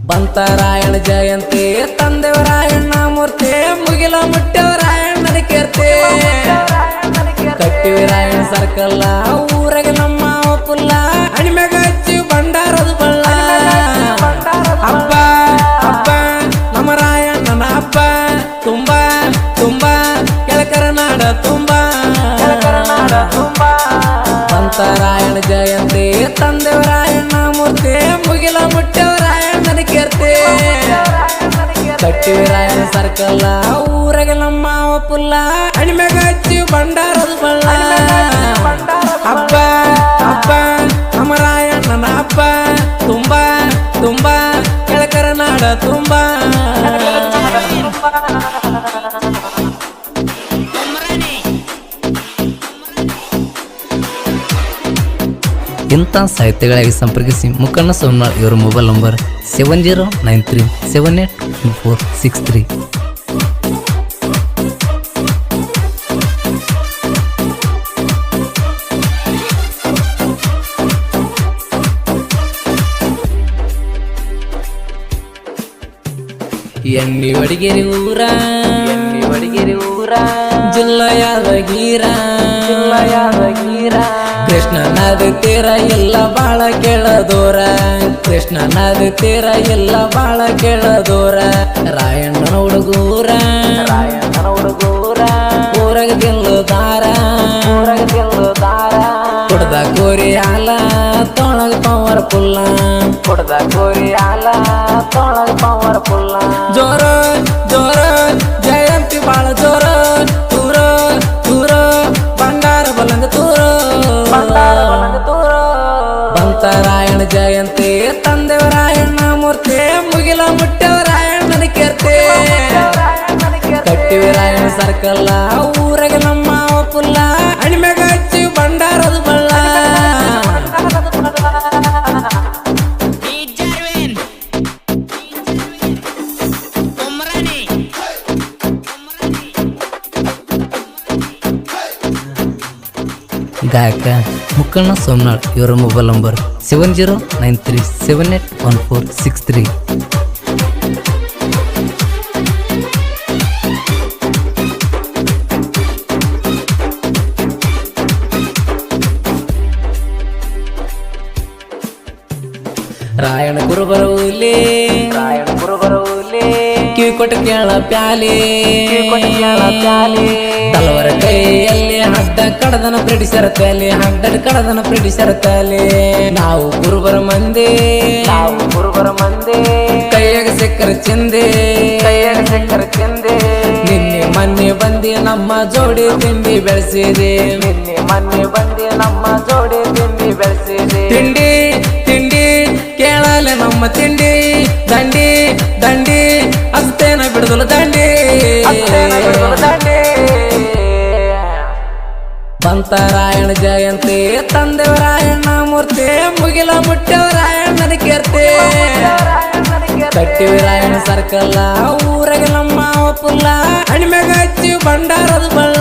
ಬಂತ ರಾಯಣ ಜಯಂತಿ ತಂದೆವರಾಯಣ್ಣ ಮೂರ್ತಿ ಮುಗಿಲ ಮುಟ್ಟವರಾಯಣ್ಣನ ಕೀರ್ತಿ ಕಟ್ಟಿವಿ ರಾಯಣ ಸರ್ಕಲ್ಲ ಊರಾಗ ನಮ್ಮ ಪುಲ್ಲ ಅಣಿಮೆಗ ಹಚ್ಚಿ ಬಂಡಾರದ ಬಳ್ಳ ಹಬ್ಬ ಹಬ್ಬ ನಮ್ಮ ರಾಯಣ್ಣನ ಹಬ್ಬ ತುಂಬಾ ತುಂಬಾ ಕೆಳಕರ ನಾಡ ತುಂಬಾ ಬಂತ ರಾಯಣ ಜಯಂತಿ ತಂದೆವರಾಯಣ್ಣ ಮೂರ್ತಿ ಮುಗಿಲ ಮುಟ್ಟವರಾಯಣ್ಣನ ಕೀರ್ತಿ ಕಟ್ಟಿವಿ ರಾಯಣ ಸರ್ಕಲ್ಲ ಊರಾಗ ನಮ್ಮ ಪುಲ್ಲ ಅಣಿಮೆಗ ಹಚ್ಚಿ ಬಂಡಾರದ ಬಳ್ಳ ಹಬ್ಬ ಹಬ್ಬ ನಮ್ಮ ರಾಯಣ್ಣನ ಹಬ್ಬ ತುಂಬಾ ತುಂಬಾ ಕೆಳಕರ ನಾಡ ತುಂಬಾ ಇಂಥ ಸಾಹಿತ್ಯಗಳಾಗಿ ಸಂಪರ್ಕಿಸಿ ಮುಖಣ್ಣ ಸೋಮನಾಳ್ ಇವರ ಮೊಬೈಲ್ ನಂಬರ್ 7093781463. ಎಣ್ಣಿ ವಡಿಗೇರಿ ಊರ ಜಿಲ್ಲಾ ಯಾದಗಿರ ಕೃಷ್ಣ ನದಿ ತೀರ ಎಲ್ಲ ಬಾಳ ಕೇಳದೋರ ಕೃಷ್ಣ ನದಿ ತೀರ ಎಲ್ಲ ಬಾಳ ಕೇಳದೋರ ರಾಯಣ್ಣನ ಹುಡುಗೂರ ಊರಾಗ ಗೆಲ್ಲುದಾರ ಕುಡ್ದ ಕೋರಿ ಹಾಲ ತೊಳಗ ಪವರ್ ಪುಲ್ಲ ಜೋರ ಜೋರ ಜಯಂತಿ ಬಾಳ ಜೋರ ತೂರ ತೂರ ಬಂಗಾರ ಬಲಂಗ ತೂರ ಬಂತ ರಾಯಣ ಜಯಂತಿ ತಂದೆವರಾಯಣ್ಣ ಮೂರ್ತಿ ಮುಗಿಲ ಮುಟ್ಟವರಾಯಣ್ಣನ ಕೀರ್ತಿ ಕಟ್ಟಿವಿ ರಾಯಣ ಸರ್ಕಲ್ಲ ಊರಾಗ ನಮ್ಮ ಪುಲ್ಲ ಅಣಿಮೆಗ ಹಚ್ಚಿ ಬಂಡಾರದ ಬಳ್ಳ ಗಾಯಕ ಮುಖಣ್ಣ ಸೋಮನಾಳ್ ಇವರ ಮೊಬೈಲ್ ನಂಬರ್ 7093781463. ರಾಯಣ ಕುರುಬರ ಊಲಿ ಕಿವಿ ಕೊಟ್ಟು ಕೇಳ ಪ್ಯಾಲಿ ತಲವರ ಕೈಯಲ್ಲಿ ಹಡ್ಡ ಕಡದನ ಬ್ರಿಟಿಷರ ತಲೆ ನಾವು ಕುರುಬರ ಮಂದಿ ಕೈಯಾಗ ಸಿಕ್ಕರ ಚಿಂದೆ ನಿನ್ನೆ ಮೊನ್ನೆ ಬಂದಿ ನಮ್ಮ ಜೋಡಿ ತಿಂಡಿ ಬೆಳೆಸಿದೆ ತಿಂಡಿ ತಿಂಡಿ ಕೇಳಲೆ ನಮ್ಮ ತಿಂಡಿ ದಂಡಿ ದಂಡಿ ಅಸ್ತೇನ ಬಿಡುದಲ್ಲ ದಂಡಿ ಬಂತ ರಾಯಣ ಜಯಂತಿ ತಂದೆವರಾಯಣ್ಣ ಮೂರ್ತಿ ಮುಗಿಲ ಮುಟ್ಟವರಾಯಣ್ಣನ ಕೀರ್ತಿ ಕಟ್ಟಿವಿ ರಾಯಣ ಸರ್ಕಲ್ಲ ಊರಾಗ ನಮ್ಮ ಪುಲ್ಲ ಅಣಿಮೆಗ ಹಚ್ಚಿ ಬಂಡಾರದ ಬಳ್ಳ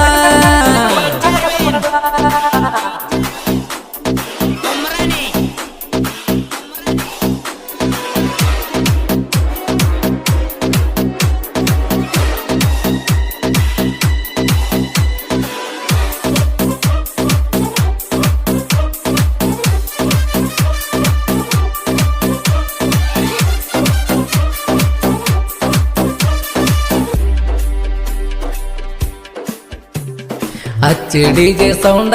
ಹಚ್ಚಿ ಡಿಜೆ ಸೌಂಡ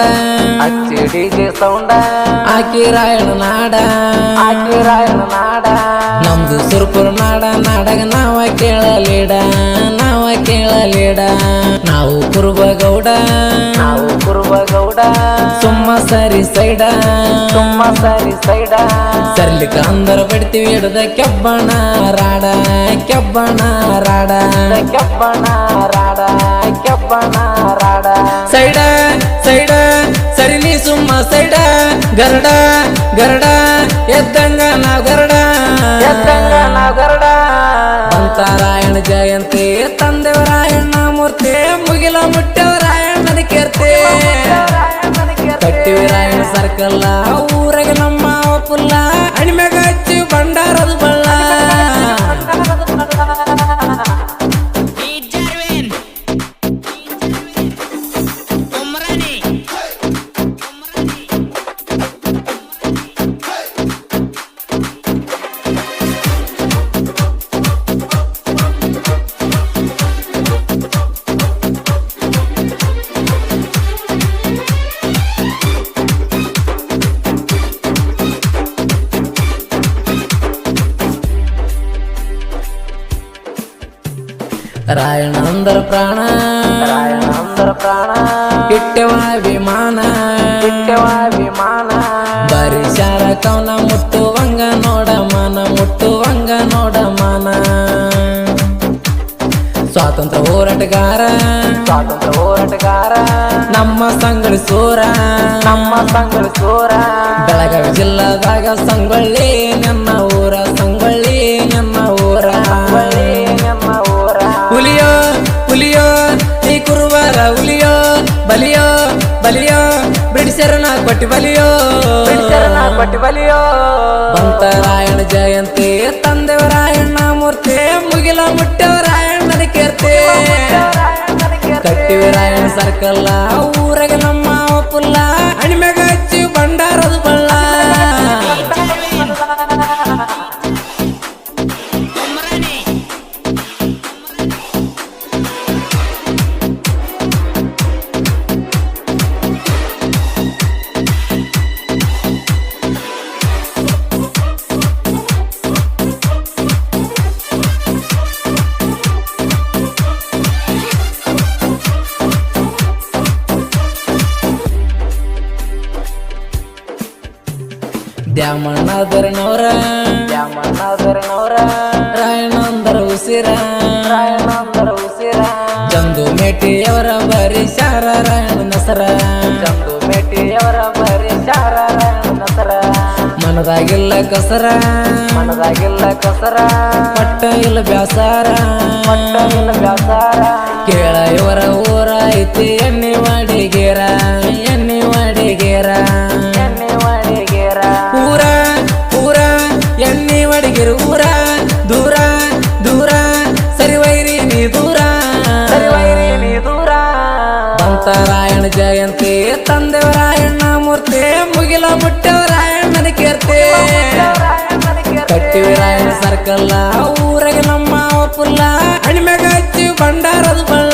ಆಕಿ ರಾಯಣ ನಾಡ ನಮ್ದು ಸುರ್ಪುರ ನಾಡಾಗ ನಾವ ಕೇಳಲೀಡ ನಾವು ಕುರುಬ ಗೌಡ ಸುಮ್ಮ ಸರಿ ಸೈಡ ಸರ್ಲಿಕ ಅಂದರ ಬಿಡ್ತೀವಿ ಹಿಡ್ದ ಕೆಬ್ಬಣ ರಾಡ ಸೈಡ ಸರಿ ನೀ ಸುಮ್ಮ ಸೈಡ ಗರಡ ಎದ್ದಂಗ ನಾವ್ ಗರಡ ಬಂತ ರಾಯಣ ಜಯಂತಿ ತಂದೆವರಾಯಣ್ಣ ಮೂರ್ತಿ ಮುಗಿಲ ಮುಟ್ಟವರಾಯಣ್ಣನ ಕೀರ್ತಿ ಕಟ್ಟಿವಿ ರಾಯಣ ಸರ್ಕಲ್ಲ ಊರಾಗ ನಮ್ಮ ಪುಲ್ಲ ಅಣಿಮೆಗ ಹಚ್ಚಿ ಬಂಡಾರದ ಬಳ್ಳ ರಾಯಣ ಅಂದರ ಪ್ರಾಣ ಇಟ್ಟೆವ ವಿಮಾನ ಬರೀ ಶಾರ ಕವನ ಮುಟ್ಟುವಂಗ ನೋಡ ಮಾನ ಸ್ವಾತಂತ್ರ್ಯ ಹೋರಾಟಗಾರ ನಮ್ಮ ಸಂಗೊಳ್ಳಿ ಸೂರ ಬೆಳಗಾವಿ ಜಿಲ್ಲಾದಾಗ ಸಂಗೊಳ್ಳಿ ನನ್ನ ಊರ ಹುಲಿಯೋ ನೀ ಕುರುಬರ ಹುಲಿಯೋ ಬಲಿಯೋ ಬ್ರಿಟಿಷರನ ಕೊಟ್ಟಿ ಬಲಿಯೋ ಬಂತ ರಾಯಣ ಜಯಂತಿ ತಂದೆವ ರಾಯಣ್ಣ ಮೂರ್ತಿ ಮುಗಿಲ ಮುಟ್ಟೆವ ರಾಯಣ್ಣನ ಕೀರ್ತಿ ಕಟ್ಟಿವಿ ರಾಯಣ ಸರ್ಕಲ್ಲ ಊರಾಗ ನಮ್ಮ ಪುಲ್ಲ ಅಣಿಮೆಗ ಹಚ್ಚಿ ಬಂಡಾರದ ಬಳ್ಳ ದ್ಯಾಮಣ್ಣದರನವರ ರಾಯಣ್ಣಂದರ ಉಸಿರ ಚಂದು ಮೇಟಿಯವರ ಬರೀ ಶಾರ ರಾಯಣ್ಣನ ಸರ ಮನದಾಗಿಲ್ಲ ಕಸರ ಪಟ್ಟ ಇಲ್ಲ ಬ್ಯಾಸಾರ ಕೇಳ ಇವರ ಊರ ಐತಿ ಎಣ್ಣೆ ವಾಡಿಗೇರ ಊರ ಎಣ್ಣೆ ವಾಡಿಗೇರ ಊರ ದೂರ ಸರಿವೈರಿ ನೀ ದೂರ ಬಂತ ರಾಯಣ ಜಯಂತಿ ತಂದೆವ ರಾಯಣ್ಣ ಮೂರ್ತಿ ಮುಗಿಲ ಮುಟ್ಟೆವ ರಾಯಣ್ಣನ ಕೀರ್ತಿ ಕಟ್ಟಿವಿ ರಾಯಣ ಸರ್ಕಲ್ಲ ಊರಾಗ ನಮ್ಮ ಪುಲ್ಲ ಅಣಿಮೆಗ ಹಚ್ಚಿ ಬಂಡಾರದ ಬಳ್ಳ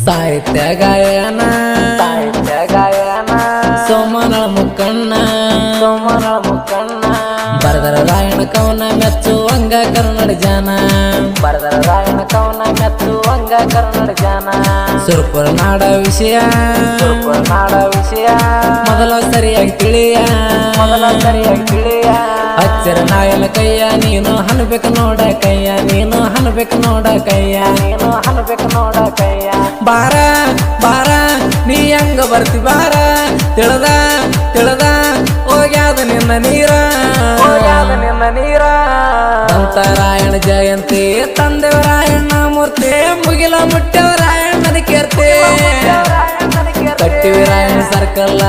ಸಾಹಿತ್ಯ ಗಾಯನ ಸೋಮನ ಮುಕ್ಕಣ್ಣ ಬರದರ ರಾಯಣ ಕವನ ಮೆಚ್ಚುವಂಗ ಕನ್ನಡ ಜನ ಸುರ್ಪುರ ನಾಡ ವಿಷಯ ಮೊದಲ ಸರಿಯಾಗಿ ತಿಳಿಯ ಹಚ್ಚಿರ ನಾಯನ ಕೈಯ ನೀನು ಹನ್ಬೇಕು ನೋಡ ಕೈಯ ಬಾರ ನೀ ಹಂಗ ಬರ್ತಿ ಬಾರ ತಿಳದ ಹೋಗ್ಯಾದ ನಿನ್ನ ನೀರ ಅಂತ ರಾಯಣ ಜಯಂತಿ ತಂದೆವ ರಾಯಣ್ಣ ಮೂರ್ತಿ ಮುಗಿಲ ಮುಟ್ಟೆವ ರಾಯಣ್ಣನ ಕೀರ್ತಿ ಕಟ್ಟಿವಿ ರಾಯಣ ಸರ್ಕಲ್ಲ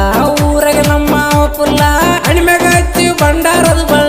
ಊರಾಗ ನಮ್ಮ ಪುಲ್ಲ ಅಣಿಮೆಗ ಹಚ್ಚಿ ಬಂಡಾರದ ಬಳ್ಳ